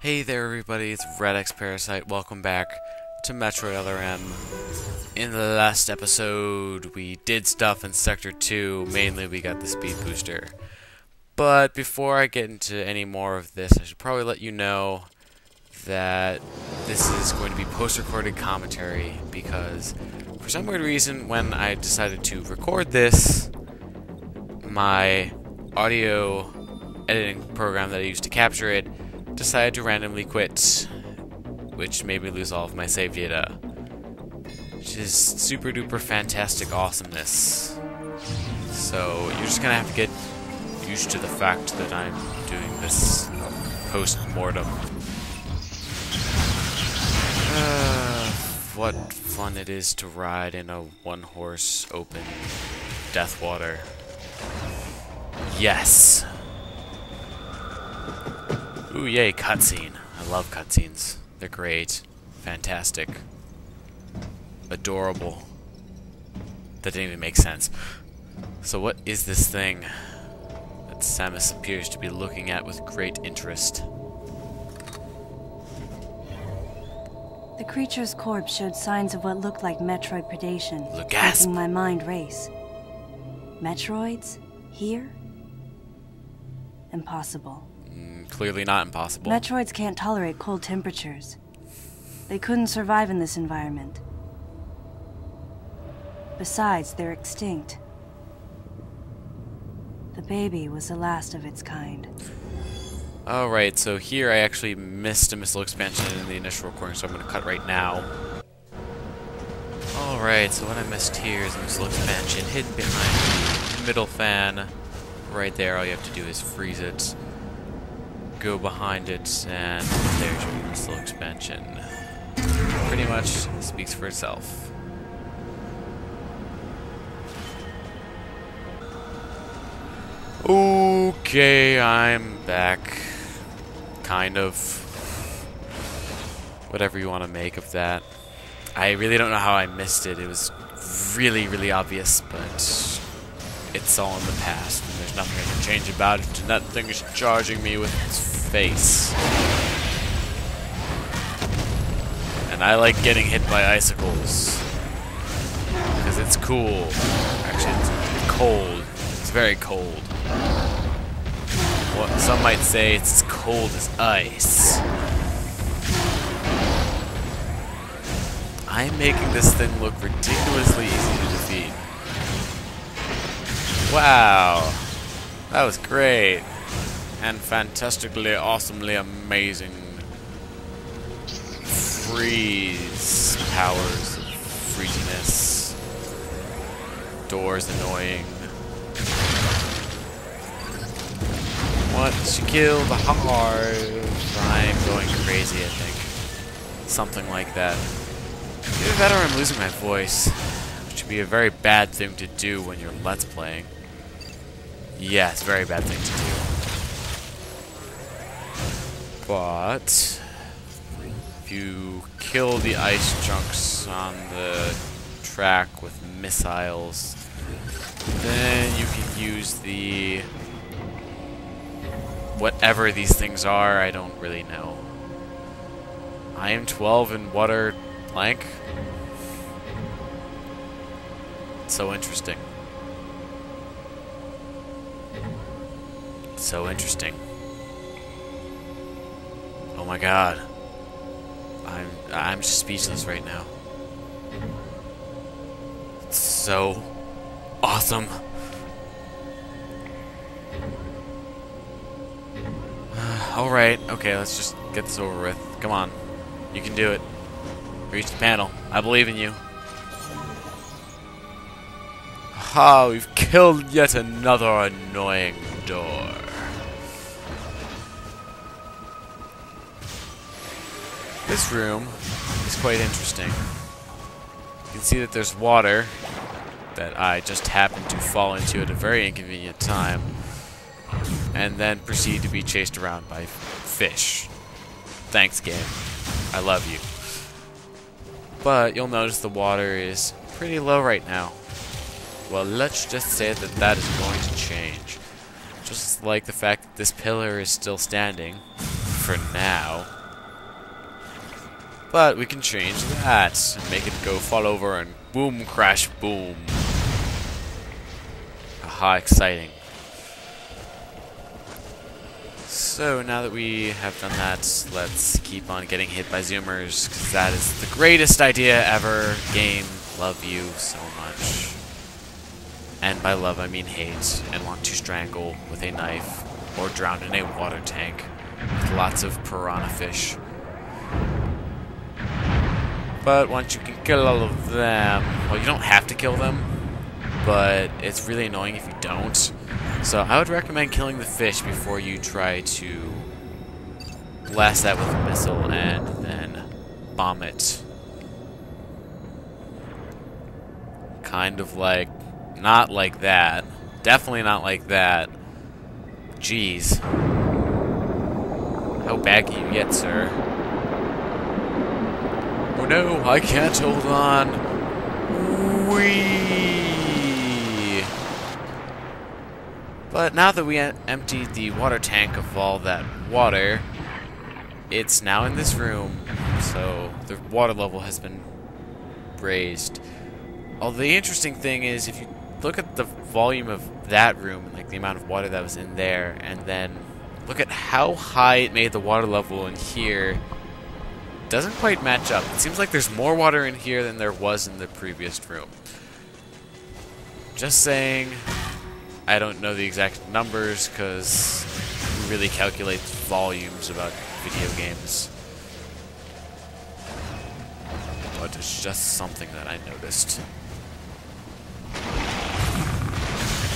Hey there everybody, it's RedX Parasite. Welcome back to Metroid LRM. In the last episode, we did stuff in Sector 2. Mainly we got the speed booster. But before I get into any more of this, I should probably let you know that this is going to be post-recorded commentary because for some weird reason, when I decided to record this, my audio editing program that I used to capture it decided to randomly quit, which made me lose all of my save data, which is super duper fantastic awesomeness. So you're just gonna have to get used to the fact that I'm doing this post-mortem. What fun it is to ride in a one-horse open death water. Yes! Ooh, yay, cutscene. I love cutscenes. They're great. Fantastic. Adorable. That didn't even make sense. So what is this thing that Samus appears to be looking at with great interest? The creature's corpse showed signs of what looked like Metroid predation, Gasp. making my mind race. Metroids? Here? Impossible. Clearly not impossible. Metroids can't tolerate cold temperatures. They couldn't survive in this environment. Besides, they're extinct. The baby was the last of its kind. Alright, so here I actually missed a missile expansion in the initial recording, so I'm going to cut right now. Alright, so what I missed here is a missile expansion hidden behind the middle fan. Right there, all you have to do is freeze it. Go behind it, and there's your missile expansion. Pretty much speaks for itself. Okay, I'm back. Kind of. Whatever you want to make of that. I really don't know how I missed it. It was really, really obvious, but it's all in the past, and there's nothing I can change about it, and that thing is charging me with its face. And I like getting hit by icicles, because it's cool. Actually, it's cold. It's very cold. Well, some might say it's as cold as ice. I'm making this thing look ridiculously easy to defeat. Wow, that was great, and fantastically, awesomely amazing. Freeze powers of freeziness. Doors annoying. Once you kill the heart, I'm going crazy, I think. Something like that. Either that or I'm losing my voice, which would be a very bad thing to do when you're Let's Playing. Yes, very bad thing to do. But if you kill the ice chunks on the track with missiles, then you can use the whatever these things are, I don't really know. I am 12 in water blank. So interesting. So interesting. Oh my god. I'm just speechless right now. It's so awesome. Alright, okay, let's just get this over with. Come on. You can do it. Reach the panel. I believe in you. Ha, we've killed yet another annoying door. This room is quite interesting. You can see that there's water that I just happened to fall into at a very inconvenient time, and then proceed to be chased around by fish. Thanks, game. I love you. But you'll notice the water is pretty low right now. Well, let's just say that that is going to change. Just like the fact that this pillar is still standing, for now. But we can change that and make it go fall over and boom, crash, boom. Aha, exciting. So now that we have done that, let's keep on getting hit by zoomers, because that is the greatest idea ever. Game, love you so much. And by love I mean hate, and want to strangle with a knife, or drown in a water tank with lots of piranha fish. But once you can kill all of them, well, you don't have to kill them, but it's really annoying if you don't. So I would recommend killing the fish before you try to blast that with a missile and then bomb it. Kind of like, not like that. Definitely not like that. Jeez. How bad can you get, sir? Oh no, I can't hold on. Whee! But now that we emptied the water tank of all that water, it's now in this room, so the water level has been raised. Although the interesting thing is, if you look at the volume of that room, like the amount of water that was in there, and then look at how high it made the water level in here, it doesn't quite match up. It seems like there's more water in here than there was in the previous room. Just saying. I don't know the exact numbers because who really calculates volumes about video games. But it's just something that I noticed.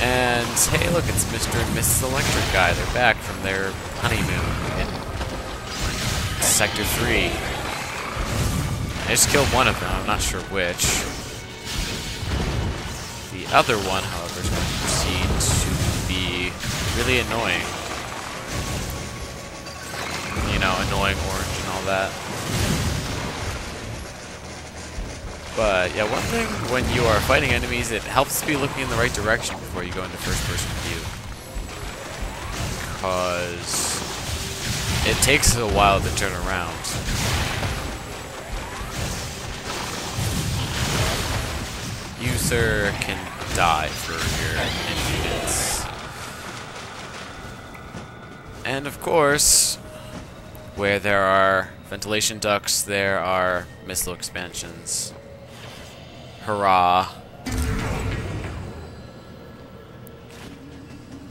And hey, look, it's Mr. and Mrs. Electric Guy. They're back from their honeymoon in Sector 3. I just killed one of them, I'm not sure which. The other one, however, is going to proceed to be really annoying. You know, annoying orange and all that. But, yeah, one thing when you are fighting enemies, it helps to be looking in the right direction before you go into first-person view. Because it takes a while to turn around. You, sir, can die for your impudence. And of course, where there are ventilation ducts, there are missile expansions. Hurrah.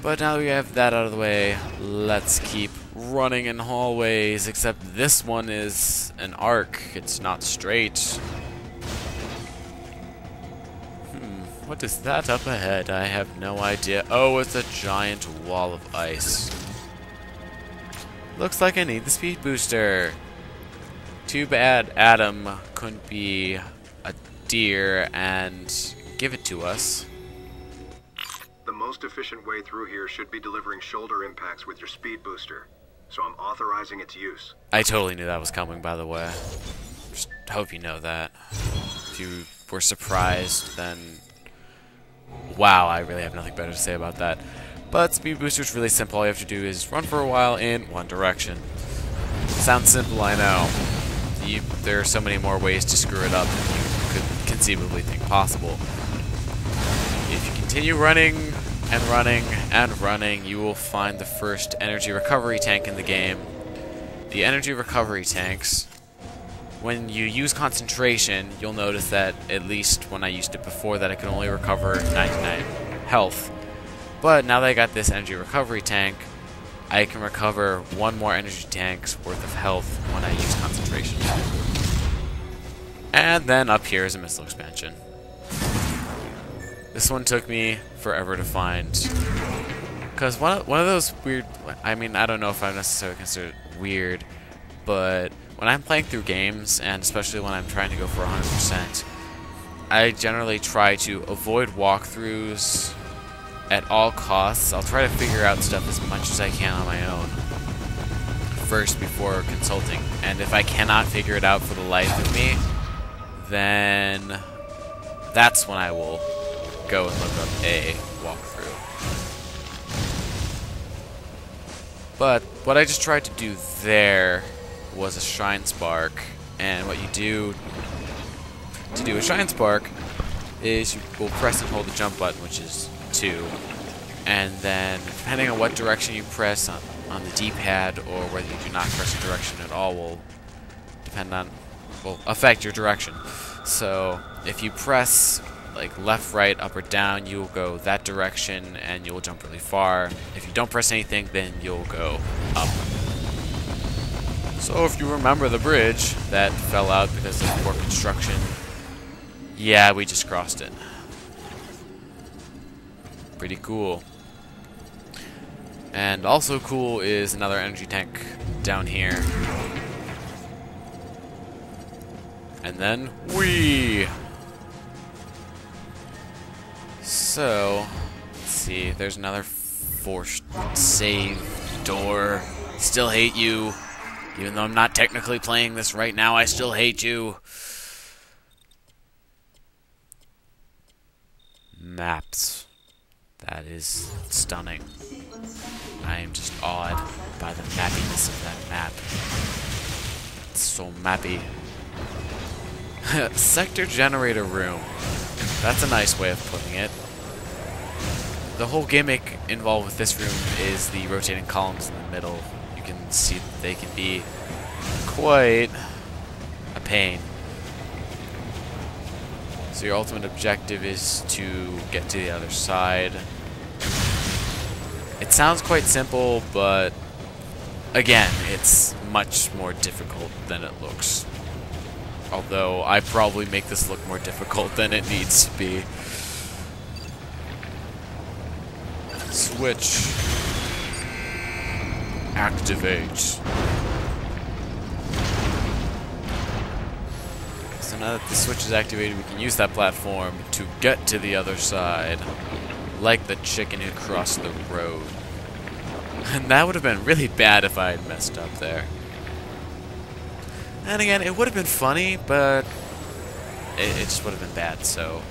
But now that we have that out of the way, let's keep running in hallways, except this one is an arc. It's not straight. What is that up ahead? I have no idea. Oh, it's a giant wall of ice. Looks like I need the speed booster. Too bad Adam couldn't be a deer and give it to us. The most efficient way through here should be delivering shoulder impacts with your speed booster, so I'm authorizing its use. I totally knew that was coming, by the way. Just hope you know that. If you were surprised, then wow, I really have nothing better to say about that. But speed booster is really simple. All you have to do is run for a while in one direction. Sounds simple, I know. There are so many more ways to screw it up than you could conceivably think possible. If you continue running and running and running, you will find the first energy recovery tank in the game. The energy recovery tanks, when you use concentration, you'll notice that, at least when I used it before, that I could only recover 99 health. But now that I got this energy recovery tank, I can recover one more energy tank's worth of health when I use concentration. And then up here is a missile expansion. This one took me forever to find. Because one of those weird... I mean, I don't know if I necessarily consider it weird, but when I'm playing through games, and especially when I'm trying to go for 100%, I generally try to avoid walkthroughs at all costs. I'll try to figure out stuff as much as I can on my own first before consulting. And if I cannot figure it out for the life of me, then that's when I will go and look up a walkthrough. But what I just tried to do there was a Shine Spark, and what you do to do a Shine Spark is you will press and hold the jump button, which is 2, and then depending on what direction you press on the D-pad, or whether you do not press a direction at all, will affect your direction. So if you press like left, right, up, or down, you'll go that direction and you'll jump really far. If you don't press anything, then you'll go up. So if you remember the bridge that fell out because of poor construction, yeah, we just crossed it. Pretty cool. And also cool is another energy tank down here. And then whee! So, let's see, there's another forced save door. Still hate you. Even though I'm not technically playing this right now, I still hate you. Maps. That is stunning. I am just awed by the mappiness of that map. It's so mappy. Sector generator room. That's a nice way of putting it. The whole gimmick involved with this room is the rotating columns in the middle. You can see that they can be quite a pain. So your ultimate objective is to get to the other side. It sounds quite simple, but again, it's much more difficult than it looks. Although I probably make this look more difficult than it needs to be. Switch. Activate. So now that the switch is activated, we can use that platform to get to the other side. Like the chicken who crossed the road. And that would have been really bad if I had messed up there. And again, it would have been funny, but it just would have been bad, so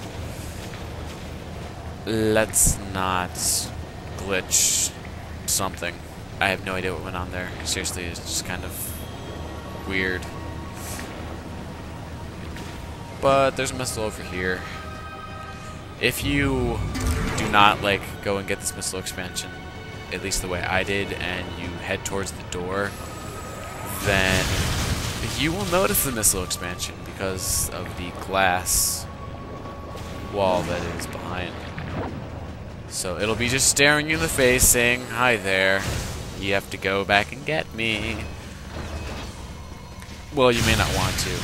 let's not glitch something. I have no idea what went on there. Seriously, it's just kind of weird. But there's a missile over here. If you do not go and get this missile expansion, at least the way I did, and you head towards the door, then you will notice the missile expansion because of the glass wall that is behind. So it'll be just staring you in the face saying, "Hi there, you have to go back and get me." Well, you may not want to.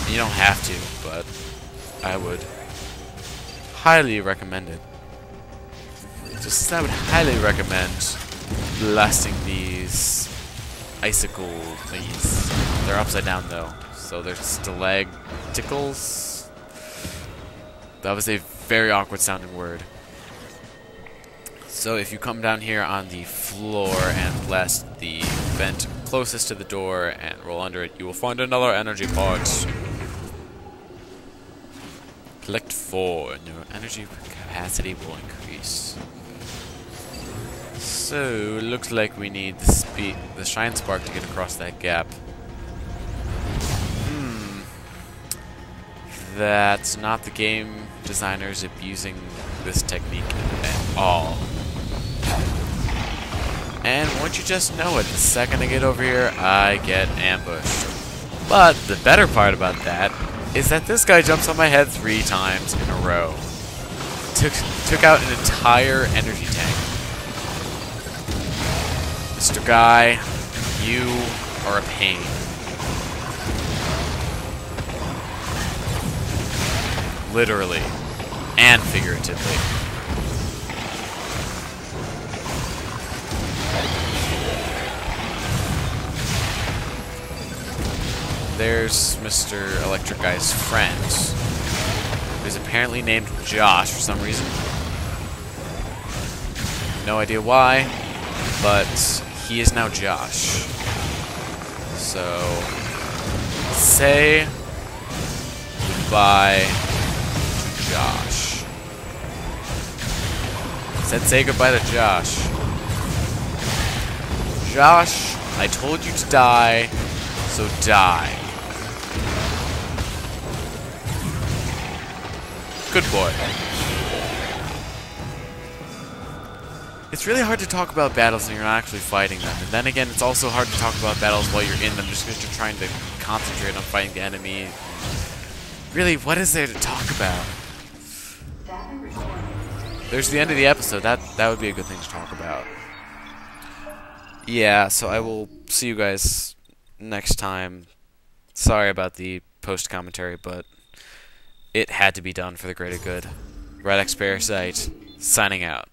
You don't have to, but I would highly recommend it. I would highly recommend blasting these icicle thingies. They're upside down though, so they're stalacticles. That was a very awkward sounding word. So if you come down here on the floor and blast the vent closest to the door and roll under it, you will find another energy pot. Collect 4 and your energy capacity will increase. So, looks like we need the Shine Spark to get across that gap. That's not the game designers abusing this technique at all. And won't you just know it, the second I get over here, I get ambushed. But the better part about that is that this guy jumps on my head 3 times in a row. Took out an entire energy tank. Mr. Guy, you are a pain. Literally. And figuratively. There's Mr. Electric Guy's friend, who's apparently named Josh for some reason. No idea why, but he is now Josh. So, say goodbye to Josh. Said say goodbye to Josh. Josh, I told you to die, so die. Good boy. It's really hard to talk about battles when you're not actually fighting them. And then again, it's also hard to talk about battles while you're in them just because you're trying to concentrate on fighting the enemy. Really, what is there to talk about? There's the end of the episode. That would be a good thing to talk about. Yeah, so I will see you guys next time. Sorry about the post-commentary, but it had to be done for the greater good. Red X Parasite, signing out.